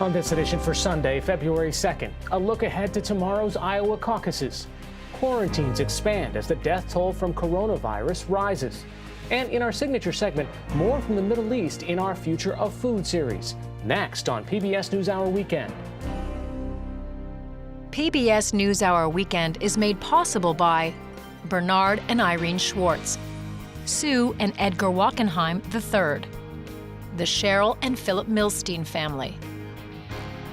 On this edition for Sunday, February 2nd, a look ahead to tomorrow's Iowa caucuses. Quarantines expand as the death toll from coronavirus rises. And in our signature segment, more from the Middle East in our Future of Food series. Next on PBS NewsHour Weekend. PBS NewsHour Weekend is made possible by Bernard and Irene Schwartz, Sue and Edgar Wachenheim III, the Cheryl and Philip Milstein family,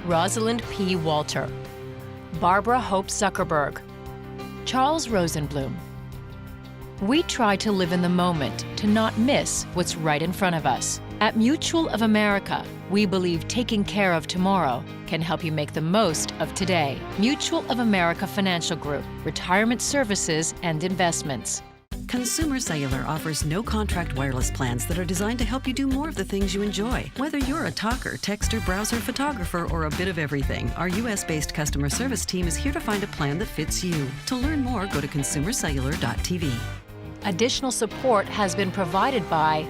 Rosalind P. Walter, Barbara Hope Zuckerberg, Charles Rosenblum. We try to live in the moment to not miss what's right in front of us. At Mutual of America, we believe taking care of tomorrow can help you make the most of today. Mutual of America Financial Group, retirement services and investments. Consumer Cellular offers no-contract wireless plans that are designed to help you do more of the things you enjoy. Whether you're a talker, texter, browser, photographer, or a bit of everything, our U.S.-based customer service team is here to find a plan that fits you. To learn more, go to consumercellular.tv. Additional support has been provided by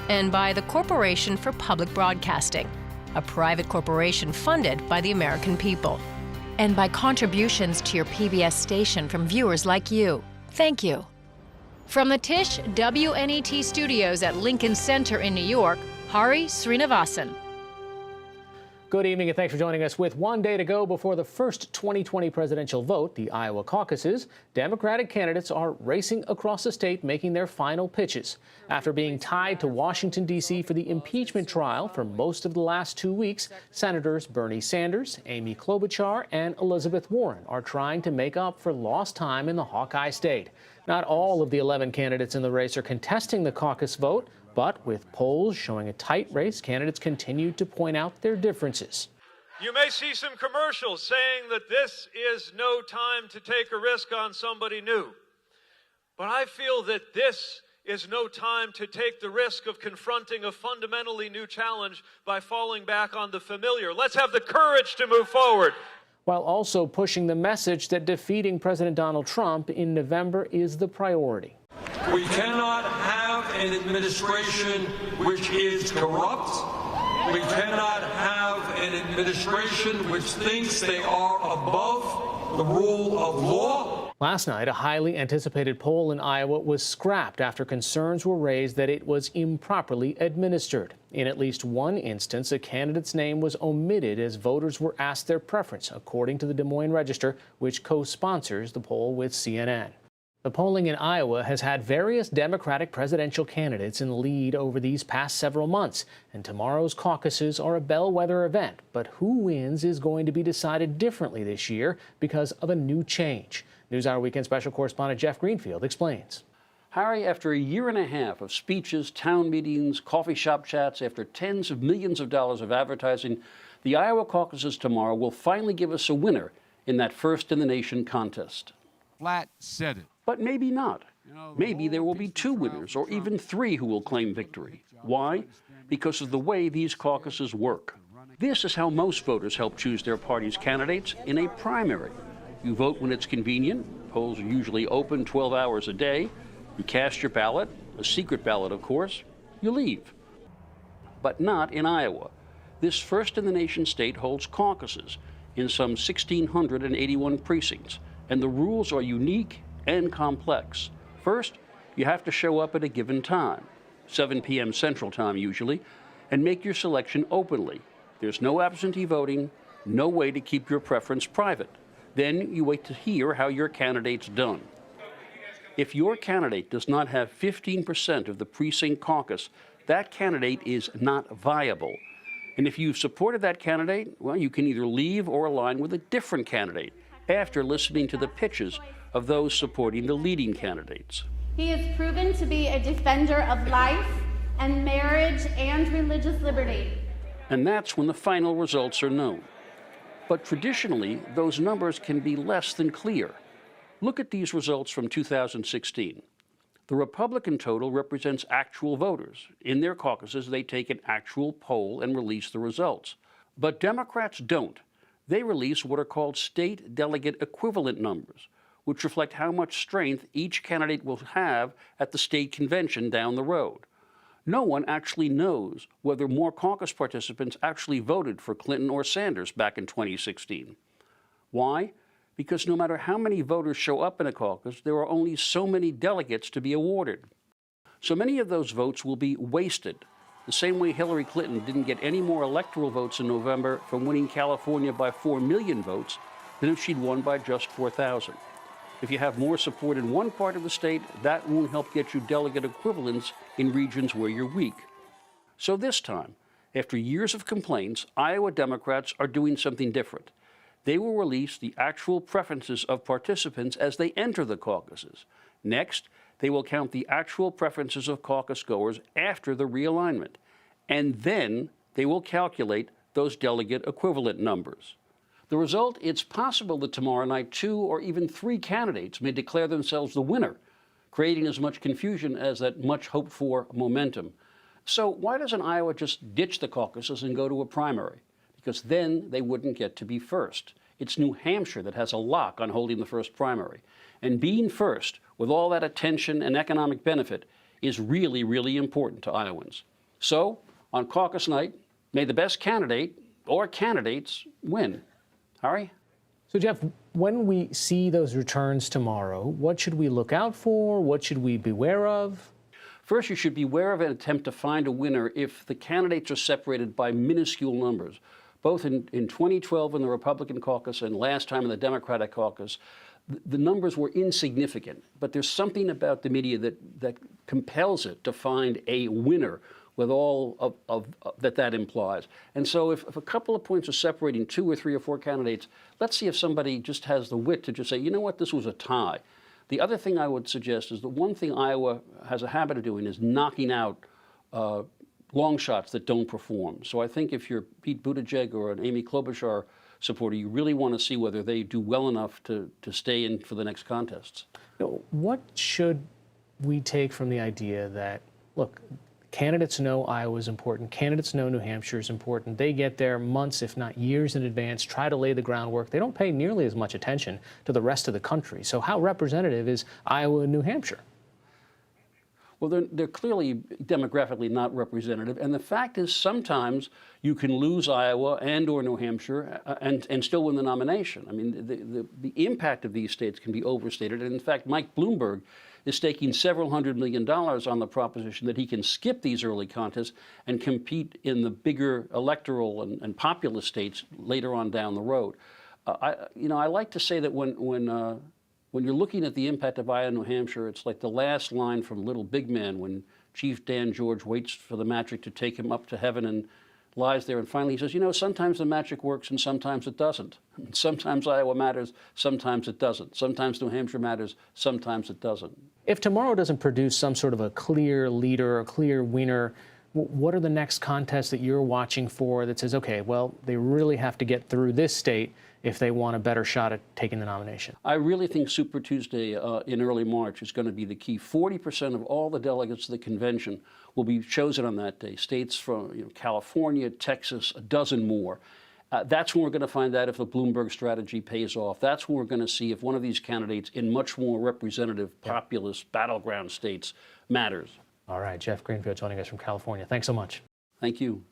the Corporation for Public Broadcasting, a private corporation funded by the American people, and by contributions to your PBS station from viewers like you. Thank you. From the Tisch WNET studios at Lincoln Center in New York, Hari Srinivasan. Good evening and thanks for joining us. With one day to go before the first 2020 presidential vote, the Iowa caucuses, Democratic candidates are racing across the state making their final pitches. After being tied to Washington, D.C. for the impeachment trial for most of the last 2 weeks, Senators Bernie Sanders, Amy Klobuchar, and Elizabeth Warren are trying to make up for lost time in the Hawkeye State. Not all of the 11 candidates in the race are contesting the caucus vote, but with polls showing a tight race, candidates continue to point out their differences. You may see some commercials saying that this is no time to take a risk on somebody new. But I feel that this is no time to take the risk of confronting a fundamentally new challenge by falling back on the familiar. Let's have the courage to move forward. While also pushing the message that defeating President Donald Trump in November is the priority. We cannot have an administration which is corrupt. We cannot have an administration which thinks they are above the rule of law. Last night, a highly anticipated poll in Iowa was scrapped after concerns were raised that it was improperly administered. In at least one instance, a candidate's name was omitted as voters were asked their preference, according to the Des Moines Register, which co-sponsors the poll with CNN. The polling in Iowa has had various Democratic presidential candidates in the lead over these past several months, and tomorrow's caucuses are a bellwether event. But who wins is going to be decided differently this year because of a new change. NewsHour Weekend special correspondent Jeff Greenfield explains. Harry, after a year and a half of speeches, town meetings, coffee shop chats, after tens of millions of dollars of advertising, the Iowa caucuses tomorrow will finally give us a winner in that first-in-the-nation contest. Flat said it. But maybe not. Maybe there will be two winners or even three who will claim victory. Why? Because of the way these caucuses work. This is how most voters help choose their party's candidates in a primary. You vote when it's convenient. Polls are usually open 12 hours a day. You cast your ballot, a secret ballot, of course. You leave. But not in Iowa. This first-in-the-nation state holds caucuses in some 1,681 precincts, and the rules are unique and complex. First, you have to show up at a given time, 7 p.m. Central Time usually, and make your selection openly. There's no absentee voting, no way to keep your preference private. Then you wait to hear how your candidate's done. If your candidate does not have 15% of the precinct caucus, that candidate is not viable. And if you've supported that candidate, well, you can either leave or align with a different candidate after listening to the pitches of those supporting the leading candidates. He is proven to be a defender of life and marriage and religious liberty. And that's when the final results are known. But traditionally, those numbers can be less than clear. Look at these results from 2016. The Republican total represents actual voters. In their caucuses, they take an actual poll and release the results. But Democrats don't. They release what are called state delegate equivalent numbers, which reflect how much strength each candidate will have at the state convention down the road. No one actually knows whether more caucus participants actually voted for Clinton or Sanders back in 2016. Why? Because no matter how many voters show up in a caucus, there are only so many delegates to be awarded. So many of those votes will be wasted, the same way Hillary Clinton didn't get any more electoral votes in November from winning California by 4 million votes than if she'd won by just 4,000. If you have more support in one part of the state, that won't help get you delegate equivalents in regions where you're weak. So this time, after years of complaints, Iowa Democrats are doing something different. They will release the actual preferences of participants as they enter the caucuses. Next, they will count the actual preferences of caucus goers after the realignment. And then they will calculate those delegate equivalent numbers. The result, it's possible that tomorrow night 2 or even 3 candidates may declare themselves the winner, creating as much confusion as that much hoped for momentum. So why doesn't Iowa just ditch the caucuses and go to a primary? Because then they wouldn't get to be first. It's New Hampshire that has a lock on holding the first primary. And being first, with all that attention and economic benefit, is really, really important to Iowans. So, on caucus night, may the best candidate or candidates win. Harry? So, Jeff, when we see those returns tomorrow, what should we look out for? What should we beware of? First, you should beware of an attempt to find a winner if the candidates are separated by minuscule numbers. Both in 2012 in the Republican caucus and last time in the Democratic caucus, the numbers were insignificant. But there's something about the media that compels it to find a winner with all of that implies. And so if a couple of points are separating 2 or 3 or 4 candidates, let's see if somebody just has the wit to just say, you know what, this was a tie. The other thing I would suggest is the one thing Iowa has a habit of doing is knocking out long shots that don't perform. So I think if you're Pete Buttigieg or an Amy Klobuchar supporter, you really want to see whether they do well enough to stay in for the next contests. What should we take from the idea that, look, candidates know Iowa is important. Candidates know New Hampshire is important. They get there months, if not years in advance, try to lay the groundwork. They don't pay nearly as much attention to the rest of the country. So how representative is Iowa and New Hampshire? Well, they're clearly demographically not representative. And the fact is sometimes you can lose Iowa and or New Hampshire and still win the nomination. I mean, the impact of these states can be overstated. And in fact, Mike Bloomberg is staking several $100 million on the proposition that he can skip these early contests and compete in the bigger electoral and populous states later on down the road. I like to say that when you're looking at the impact of Iowa and New Hampshire, it's like the last line from Little Big Man when Chief Dan George waits for the magic to take him up to heaven and lies there. And finally he says, you know, sometimes the magic works and sometimes it doesn't. Sometimes Iowa matters, sometimes it doesn't. Sometimes New Hampshire matters, sometimes it doesn't. If tomorrow doesn't produce some sort of a clear leader, a clear winner, what are the next contests that you're watching for that says, okay, well, they really have to get through this state if they want a better shot at taking the nomination? I really think Super Tuesday in early March is going to be the key. 40% of all the delegates to the convention will be chosen on that day. States from California, Texas, a dozen more. That's when we're going to find out if the Bloomberg strategy pays off. That's when we're going to see if one of these candidates in much more representative, populous, battleground states matters. All right, Jeff Greenfield joining us from California. Thanks so much. Thank you.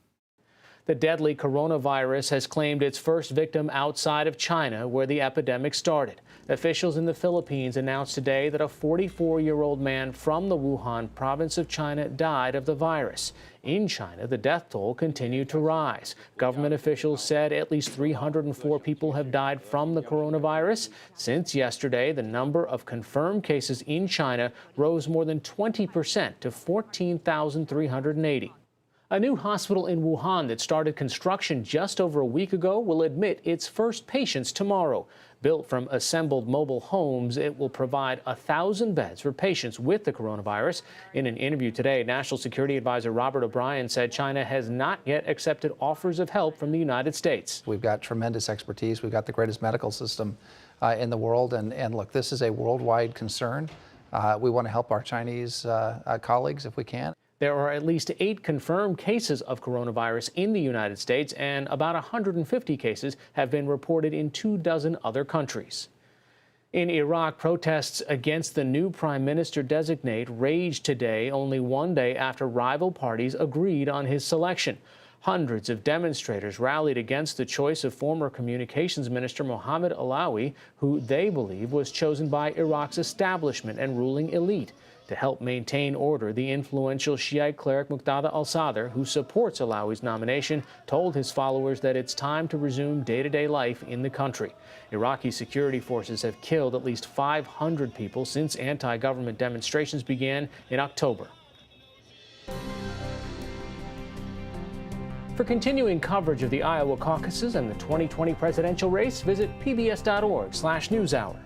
The deadly coronavirus has claimed its first victim outside of China, where the epidemic started. Officials in the Philippines announced today that a 44-year-old man from the Wuhan province of China died of the virus. In China, the death toll continued to rise. Government officials said at least 304 people have died from the coronavirus. Since yesterday, the number of confirmed cases in China rose more than 20% to 14,380. A new hospital in Wuhan that started construction just over a week ago will admit its first patients tomorrow. Built from assembled mobile homes, it will provide 1,000 beds for patients with the coronavirus. In an interview today, National Security Advisor Robert O'Brien said China has not yet accepted offers of help from the United States. We've got tremendous expertise. We've got the greatest medical system in the world. And look, this is a worldwide concern. We want to help our Chinese colleagues if we can. There are at least 8 confirmed cases of coronavirus in the United States, and about 150 cases have been reported in 24 other countries. In Iraq, protests against the new prime minister-designate raged today, only one day after rival parties agreed on his selection. Hundreds of demonstrators rallied against the choice of former communications minister Mohammed Alawi, who they believe was chosen by Iraq's establishment and ruling elite. To help maintain order, the influential Shiite cleric Muqtada al-Sadr, who supports Alawi's nomination, told his followers that it's time to resume day-to-day life in the country. Iraqi security forces have killed at least 500 people since anti-government demonstrations began in October. For continuing coverage of the Iowa caucuses and the 2020 presidential race, visit pbs.org/newshour.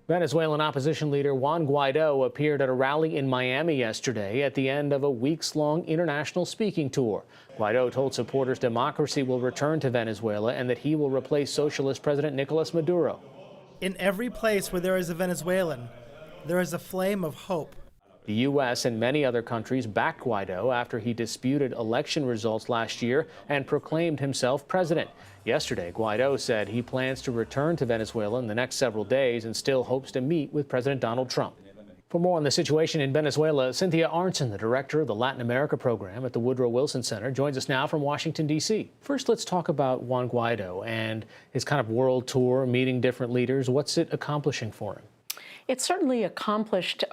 Venezuelan opposition leader Juan Guaido appeared at a rally in Miami yesterday at the end of a weeks-long international speaking tour. Guaido told supporters democracy will return to Venezuela and that he will replace socialist President Nicolas Maduro. In every place where there is a Venezuelan, there is a flame of hope. The U.S. and many other countries backed Guaido after he disputed election results last year and proclaimed himself president. Yesterday, Guaido said he plans to return to Venezuela in the next several days and still hopes to meet with President Donald Trump. For more on the situation in Venezuela, Cynthia Arntzen, the director of the Latin America program at the Woodrow Wilson Center, joins us now from Washington, D.C. First, let's talk about Juan Guaido and his kind of world tour, meeting different leaders. What's it accomplishing for him? It's certainly accomplished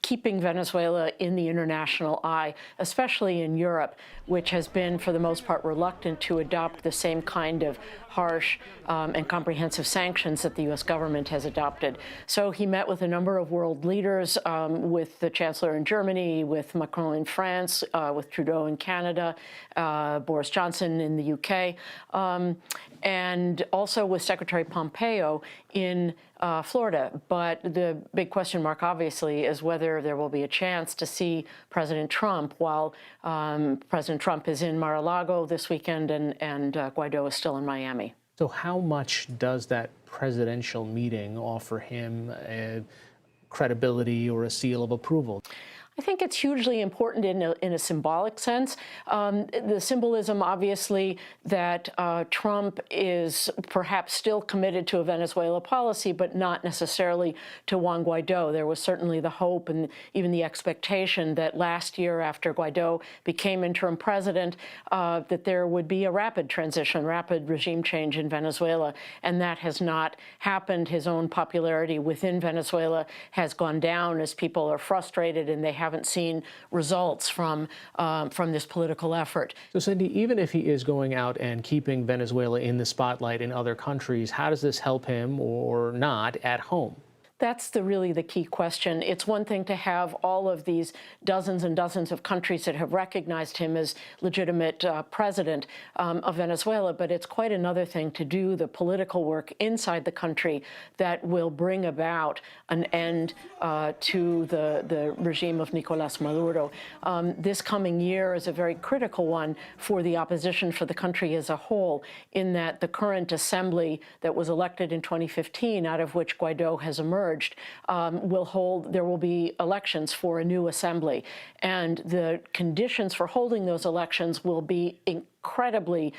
keeping Venezuela in the international eye, especially in Europe, which has been, for the most part, reluctant to adopt the same kind of harsh and comprehensive sanctions that the U.S. government has adopted. So he met with a number of world leaders, with the Chancellor in Germany, with Macron in France, with Trudeau in Canada, Boris Johnson in the U.K., and also with Secretary Pompeo in Florida. But the big question mark, obviously, is whether there will be a chance to see President Trump while President Trump is in Mar-a-Lago this weekend and Guaido is still in Miami. So how much does that presidential meeting offer him credibility or a seal of approval? I think it's hugely important in a symbolic sense. The symbolism, obviously, that Trump is perhaps still committed to a Venezuela policy, but not necessarily to Juan Guaido. There was certainly the hope and even the expectation that last year, after Guaido became interim president, that there would be a rapid transition, rapid regime change in Venezuela, and that has not happened. His own popularity within Venezuela has gone down as people are frustrated and they haven't seen results from this political effort. So, Cindy, even if he is going out and keeping Venezuela in the spotlight in other countries, how does this help him or not at home? That's really the key question. It's one thing to have all of these dozens and dozens of countries that have recognized him as legitimate president of Venezuela, but it's quite another thing to do the political work inside the country that will bring about an end to the regime of Nicolas Maduro. This coming year is a very critical one for the opposition, for the country as a whole, in that the current assembly that was elected in 2015, out of which Guaido has emerged, there will be elections for a new assembly. And the conditions for holding those elections will be incredibly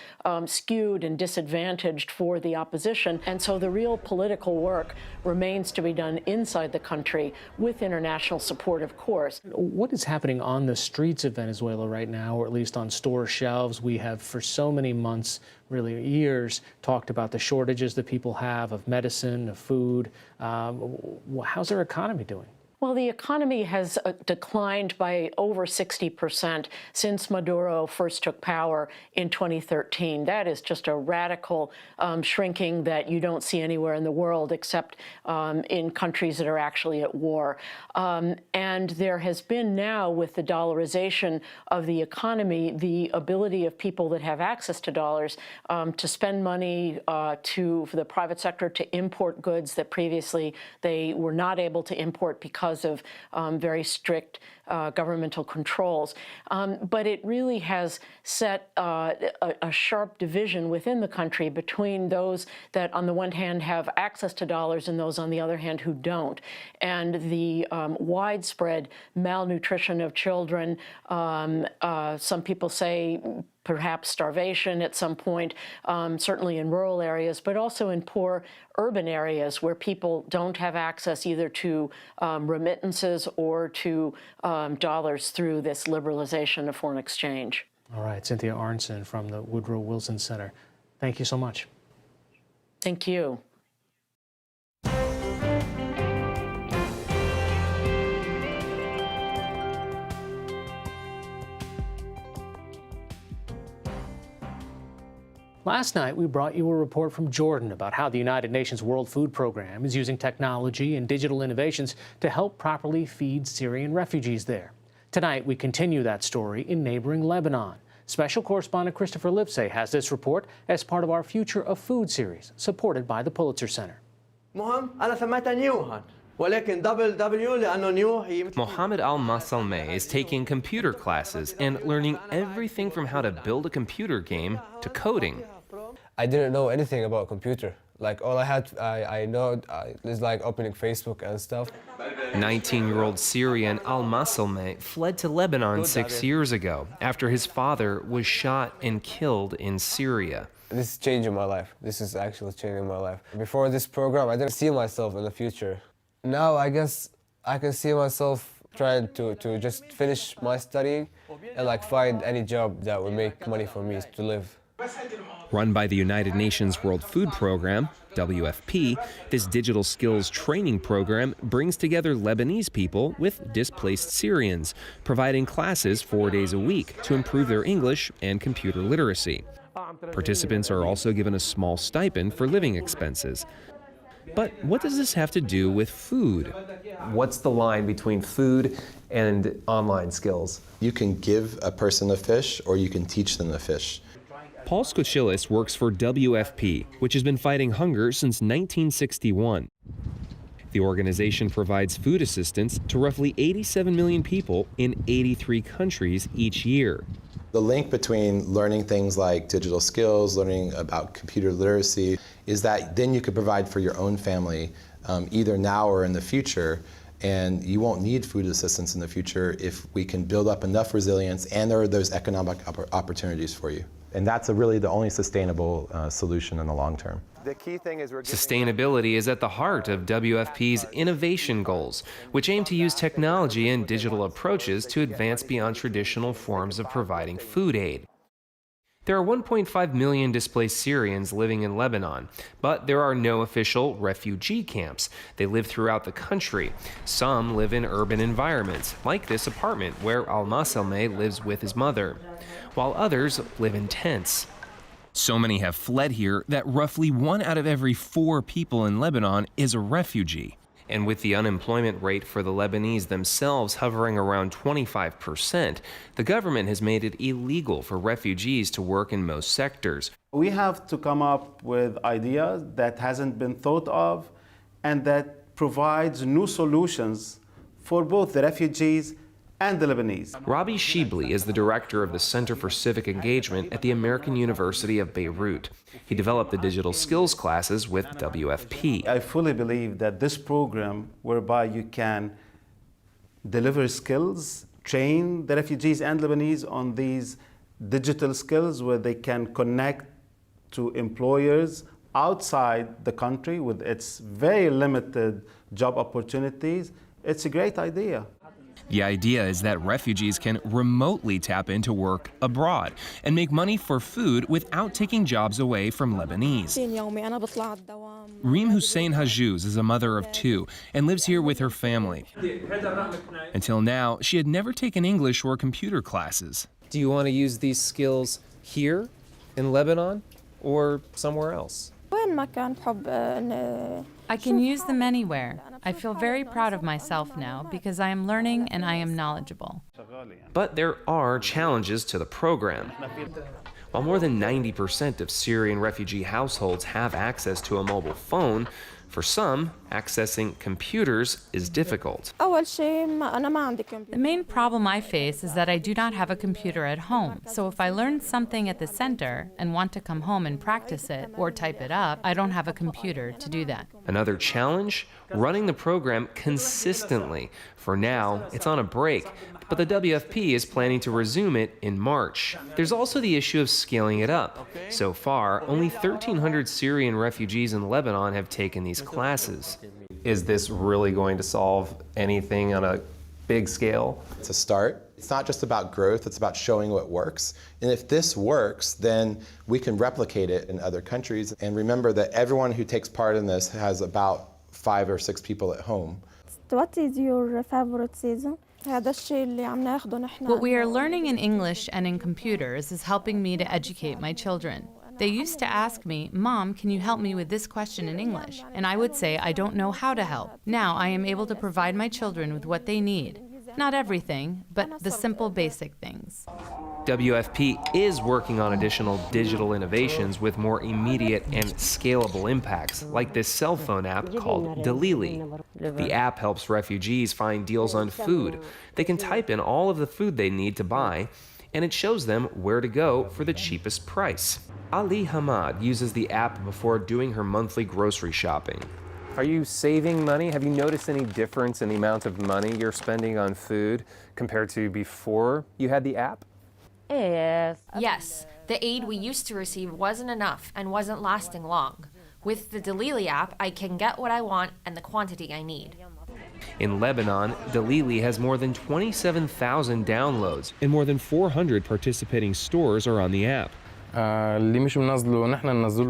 skewed and disadvantaged for the opposition. And so the real political work remains to be done inside the country with international support, of course. What is happening on the streets of Venezuela right now, or at le's on store shelves? We have for so many months, really years, talked about the shortages that people have of medicine, of food. How's their economy doing? Well, the economy has declined by over 60% since Maduro first took power in 2013. That is just a radical shrinking that you don't see anywhere in the world except in countries that are actually at war. And there has been now, with the dollarization of the economy, the ability of people that have access to dollars to spend money for the private sector to import goods that previously they were not able to import because of very strict governmental controls. But it really has set a sharp division within the country between those that, on the one hand, have access to dollars and those, on the other hand, who don't. And the widespread malnutrition of children, some people say perhaps starvation at some point, certainly in rural areas, but also in poor urban areas where people don't have access either to remittances or to dollars through this liberalization of foreign exchange. All right, Cynthia Arnson from the Woodrow Wilson Center. Thank you so much. Thank you. Last night, we brought you a report from Jordan about how the United Nations World Food Program is using technology and digital innovations to help properly feed Syrian refugees there. Tonight, we continue that story in neighboring Lebanon. Special correspondent Christopher Lipsey has this report as part of our Future of Food series, supported by the Pulitzer Center. Mohammed Al-Masalmeh is taking computer classes and learning everything from how to build a computer game to coding. I didn't know anything about computer. Like all I know is like opening Facebook and stuff. 19-year-old Syrian Al-Masalmeh fled to Lebanon 6 years ago after his father was shot and killed in Syria. This is changing my life. This is actually changing my life. Before this program, I didn't see myself in the future. Now I guess I can see myself trying to just finish my studying and like find any job that would make money for me to live. Run by the United Nations World Food Program, WFP, this digital skills training program brings together Lebanese people with displaced Syrians, providing classes 4 days a week to improve their English and computer literacy. Participants are also given a small stipend for living expenses. But what does this have to do with food? What's the line between food and online skills? You can give a person a fish or you can teach them to fish. Paul Skochilis works for WFP, which has been fighting hunger since 1961. The organization provides food assistance to roughly 87 million people in 83 countries each year. The link between learning things like digital skills, learning about computer literacy, is that then you could provide for your own family, either now or in the future, and you won't need food assistance in the future if we can build up enough resilience and there are those economic opportunities for you. And that's really the only sustainable solution in the long term. The key thing is Sustainability is at the heart of WFP's innovation goals, which aim to use technology and digital approaches to advance beyond traditional forms of providing food aid. There are 1.5 million displaced Syrians living in Lebanon, but there are no official refugee camps. They live throughout the country. Some live in urban environments, like this apartment where Al-Masalmeh lives with his mother, while others live in tents. So many have fled here that roughly 1 out of every 4 people in Lebanon is a refugee. And with the unemployment rate for the Lebanese themselves hovering around 25%, the government has made it illegal for refugees to work in most sectors. We have to come up with ideas that hasn't been thought of and that provides new solutions for both the refugees and the Lebanese. Robbie Shibli is the director of the Center for Civic Engagement at the American University of Beirut. He developed the digital skills classes with WFP. I fully believe that this program, whereby you can deliver skills, train the refugees and Lebanese on these digital skills where they can connect to employers outside the country with its very limited job opportunities, it's a great idea. The idea is that refugees can remotely tap into work abroad and make money for food without taking jobs away from Lebanese. Reem Hussein Hajjouz is a mother of 2 and lives here with her family. Until now, she had never taken English or computer classes. Do you want to use these skills here in Lebanon or somewhere else? I can use them anywhere. I feel very proud of myself now because I am learning and I am knowledgeable. But there are challenges to the program. While more than 90% of Syrian refugee households have access to a mobile phone, for some, Accessing computers is difficult. The main problem I face is that I do not have a computer at home. So if I learn something at the center and want to come home and practice it or type it up, I don't have a computer to do that. Another challenge? Running the program consistently. For now, it's on a break, but the WFP is planning to resume it in March. There's also the issue of scaling it up. So far, only 1,300 Syrian refugees in Lebanon have taken these classes. Is this really going to solve anything on a big scale? It's a start. It's not just about growth, it's about showing what works. And if this works, then we can replicate it in other countries. And remember that everyone who takes part in this has about 5 or 6 people at home. What is your favorite season? What we are learning in English and in computers is helping me to educate my children. They used to ask me, "Mom, can you help me with this question in English?" And I would say, "I don't know how to help." Now I am able to provide my children with what they need. Not everything, but the simple basic things. WFP is working on additional digital innovations with more immediate and scalable impacts, like this cell phone app called Dalili. The app helps refugees find deals on food. They can type in all of the food they need to buy, and it shows them where to go for the cheapest price. Ali Hamad uses the app before doing her monthly grocery shopping. Are you saving money? Have you noticed any difference in the amount of money you're spending on food compared to before you had the app? Yes, the aid we used to receive wasn't enough and wasn't lasting long. With the Dalili app, I can get what I want and the quantity I need. In Lebanon, Dalili has more than 27,000 downloads, and more than 400 participating stores are on the app.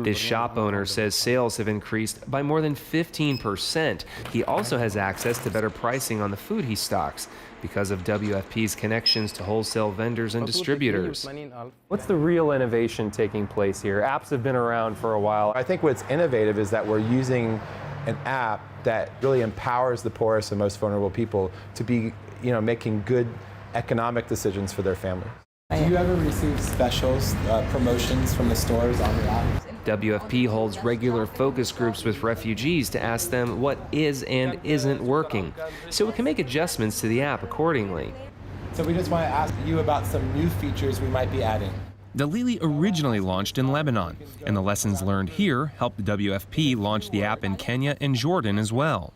This shop owner says sales have increased by more than 15%. He also has access to better pricing on the food he stocks because of WFP's connections to wholesale vendors and distributors. What's the real innovation taking place here? Apps have been around for a while. I think what's innovative is that we're using an app that really empowers the poorest and most vulnerable people to be, making good economic decisions for their family. Do you ever receive specials, promotions from the stores on the app? WFP holds regular focus groups with refugees to ask them what is and isn't working, so we can make adjustments to the app accordingly. So we just want to ask you about some new features we might be adding. Dalili originally launched in Lebanon, and the lessons learned here helped the WFP launch the app in Kenya and Jordan as well.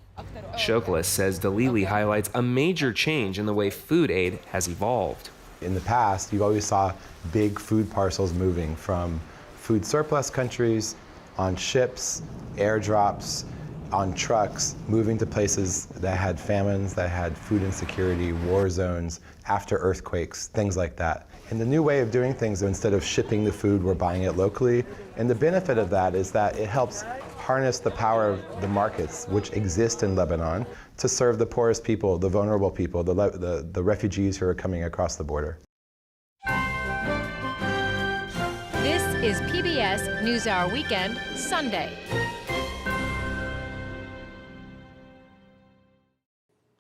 Shoklis says Dalili highlights a major change in the way food aid has evolved. In the past, you always saw big food parcels moving from food surplus countries, on ships, airdrops, on trucks, moving to places that had famines, that had food insecurity, war zones, after earthquakes, things like that. And the new way of doing things, instead of shipping the food, we're buying it locally. And the benefit of that is that it helps harness the power of the markets which exist in Lebanon to serve the poorest people, the vulnerable people, the refugees who are coming across the border. This is PBS NewsHour Weekend, Sunday.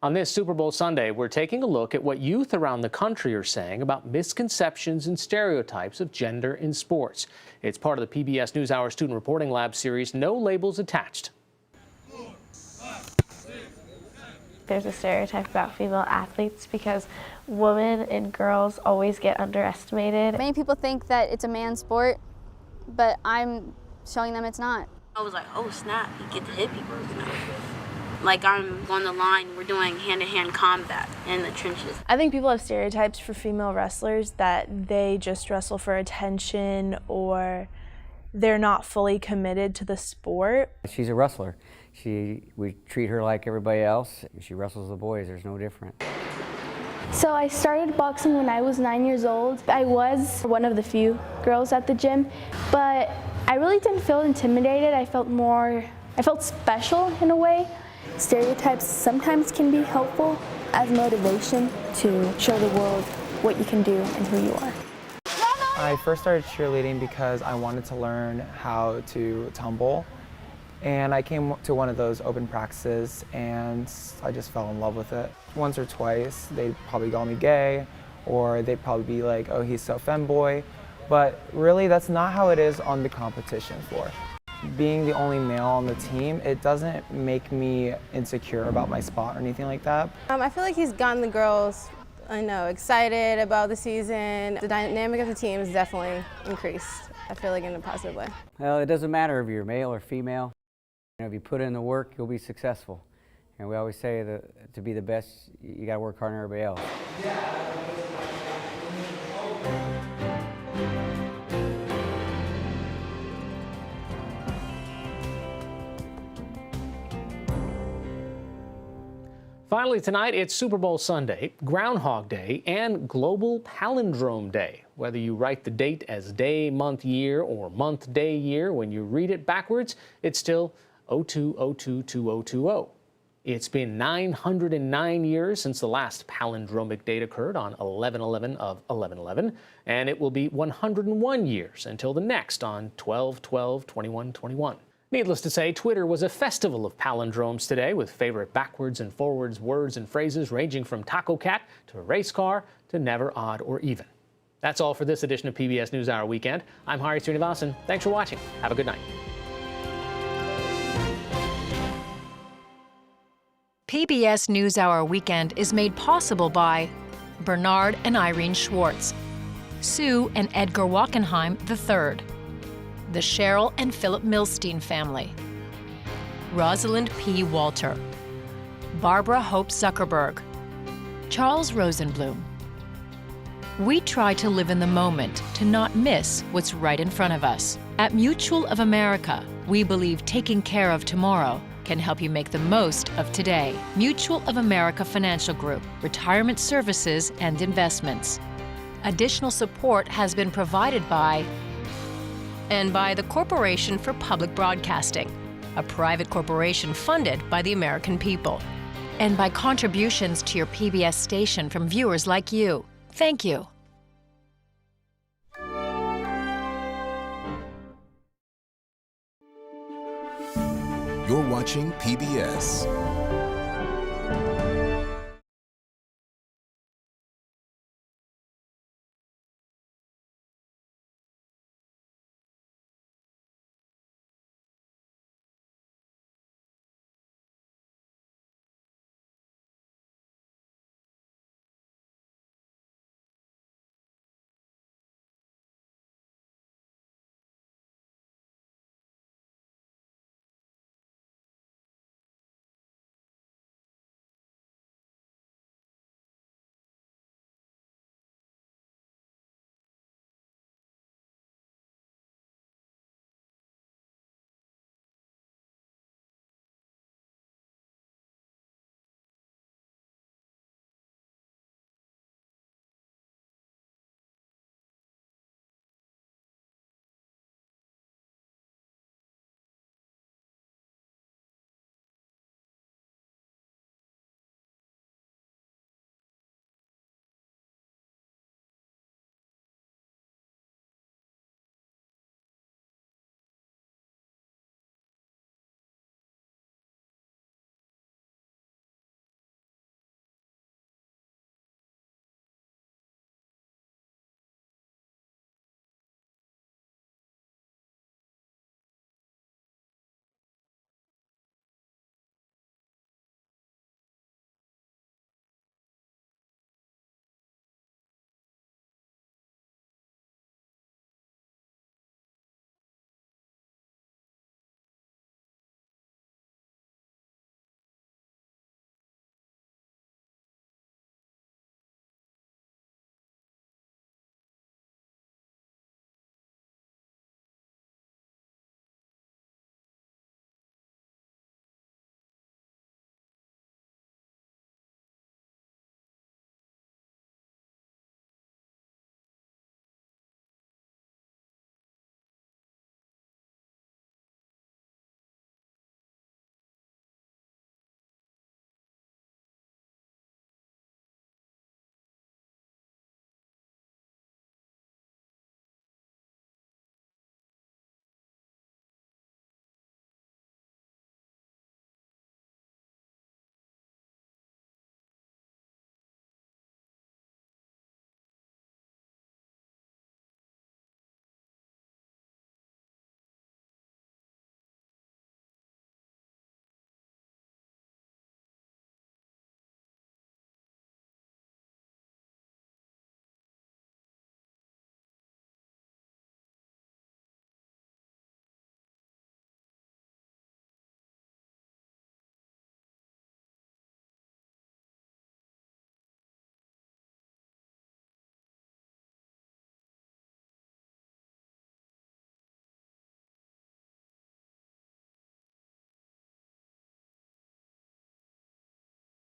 On this Super Bowl Sunday, we're taking a look at what youth around the country are saying about misconceptions and stereotypes of gender in sports. It's part of the PBS NewsHour Student Reporting Lab series, No Labels Attached. There's a stereotype about female athletes because women and girls always get underestimated. Many people think that it's a man's sport, but I'm showing them it's not. I was like, oh snap, you get to hit people. Like I'm on the line, we're doing hand-to-hand combat in the trenches. I think people have stereotypes for female wrestlers that they just wrestle for attention or they're not fully committed to the sport. She's a wrestler. We treat her like everybody else. She wrestles the boys, there's no different. So I started boxing when I was 9 years old. I was one of the few girls at the gym, but I really didn't feel intimidated. I felt special in a way. Stereotypes sometimes can be helpful as motivation to show the world what you can do and who you are. I first started cheerleading because I wanted to learn how to tumble. And I came to one of those open practices and I just fell in love with it. Once or twice, they'd probably call me gay, or they'd probably be like, oh, he's so femboy. But really, that's not how it is on the competition floor. Being the only male on the team, it doesn't make me insecure about my spot or anything like that. I feel like he's gotten the girls, excited about the season. The dynamic of the team has definitely increased, I feel like, in a positive way. Well, it doesn't matter if you're male or female. If you put in the work, you'll be successful. And we always say that to be the best, you got to work harder than everybody else. Finally tonight, it's Super Bowl Sunday, Groundhog Day, and Global Palindrome Day. Whether you write the date as day, month, year, or month, day, year, when you read it backwards, it's still 02/02/2020. It's been 909 years since the last palindromic date occurred on 11/11 of 11/11, and it will be 101 years until the next on 12/12/21/21. Needless to say, Twitter was a festival of palindromes today, with favorite backwards and forwards words and phrases ranging from taco cat to race car to never, odd, or even. That's all for this edition of PBS NewsHour Weekend. I'm Hari Srinivasan. Thanks for watching. Have a good night. PBS NewsHour Weekend is made possible by Bernard and Irene Schwartz, Sue and Edgar Wachenheim III, the Cheryl and Philip Milstein family, Rosalind P. Walter, Barbara Hope Zuckerberg, Charles Rosenblum. We try to live in the moment to not miss what's right in front of us. At Mutual of America, we believe taking care of tomorrow can help you make the most of today. Mutual of America Financial Group, retirement services and investments. Additional support has been provided by the Corporation for Public Broadcasting, a private corporation funded by the American people, and by contributions to your PBS station from viewers like you. Thank you. You're watching PBS.